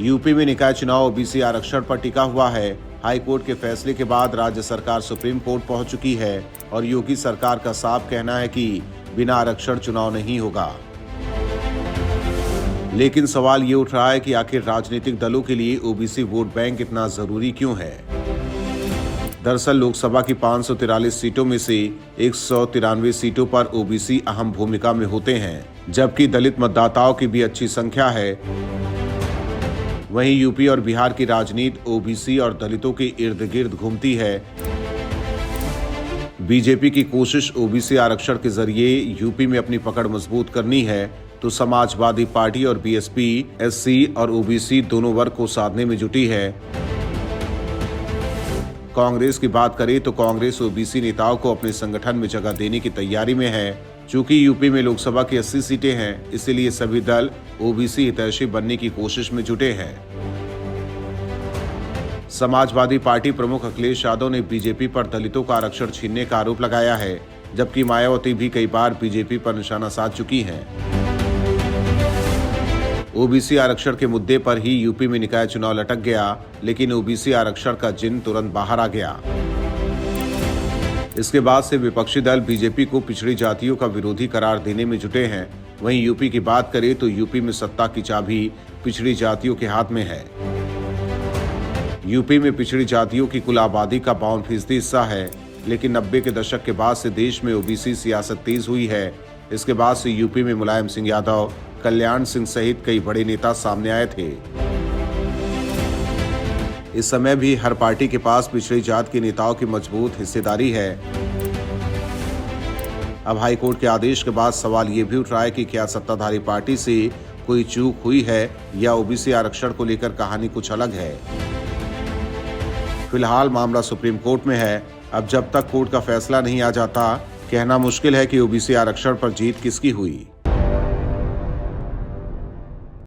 UP में निकाय चुनाव ओबीसी आरक्षण पर टिका हुआ है। हाई कोर्ट के फैसले के बाद राज्य सरकार सुप्रीम कोर्ट पहुंच चुकी है और योगी सरकार का साफ कहना है कि बिना आरक्षण चुनाव नहीं होगा। लेकिन सवाल ये उठ रहा है कि आखिर राजनीतिक दलों के लिए ओबीसी वोट बैंक इतना जरूरी क्यों है। दरअसल लोकसभा की 543 सीटों में से 193 सीटों पर ओबीसी अहम भूमिका में होते हैं, जबकि दलित मतदाताओं की भी अच्छी संख्या है। वहीं यूपी और बिहार की राजनीति ओबीसी और दलितों के इर्द गिर्द घूमती है। बीजेपी की कोशिश ओबीसी आरक्षण के जरिए यूपी में अपनी पकड़ मजबूत करनी है, तो समाजवादी पार्टी और बीएसपी एससी और ओबीसी दोनों वर्ग को साधने में जुटी है। कांग्रेस की बात करें तो कांग्रेस ओबीसी नेताओं को अपने संगठन में जगह देने की तैयारी में है। चूंकि यूपी में लोकसभा की 80 सीटें हैं, इसलिए सभी दल ओबीसी हितैषी बनने की कोशिश में जुटे हैं। समाजवादी पार्टी प्रमुख अखिलेश यादव ने बीजेपी पर दलितों का आरक्षण छीनने का आरोप लगाया है, जबकि मायावती भी कई बार बीजेपी पर निशाना साध चुकी हैं। ओबीसी आरक्षण के मुद्दे पर ही यूपी में निकाय चुनाव लटक गया, लेकिन ओबीसी आरक्षण का जिन तुरंत बाहर आ गया। इसके बाद से विपक्षी दल बीजेपी को पिछड़ी जातियों का विरोधी करार देने में जुटे हैं। वहीं यूपी की बात करें तो यूपी में सत्ता की चाबी पिछड़ी जातियों के हाथ में है। यूपी में पिछड़ी जातियों की कुल आबादी का 52% हिस्सा है, लेकिन 90 के दशक के बाद से देश में ओबीसी सियासत तेज हुई है। इसके बाद से यूपी में मुलायम सिंह यादव, कल्याण सिंह सहित कई बड़े नेता सामने आए थे। इस समय भी हर पार्टी के पास पिछड़ी जात के नेताओं की मजबूत हिस्सेदारी है। अब हाईकोर्ट के आदेश के बाद सवाल ये भी उठ रहा है कि क्या सत्ताधारी पार्टी से कोई चूक हुई है या ओबीसी आरक्षण को लेकर कहानी कुछ अलग है। फिलहाल मामला सुप्रीम कोर्ट में है। अब जब तक कोर्ट का फैसला नहीं आ जाता, कहना मुश्किल है कि ओबीसी आरक्षण पर जीत किसकी हुई।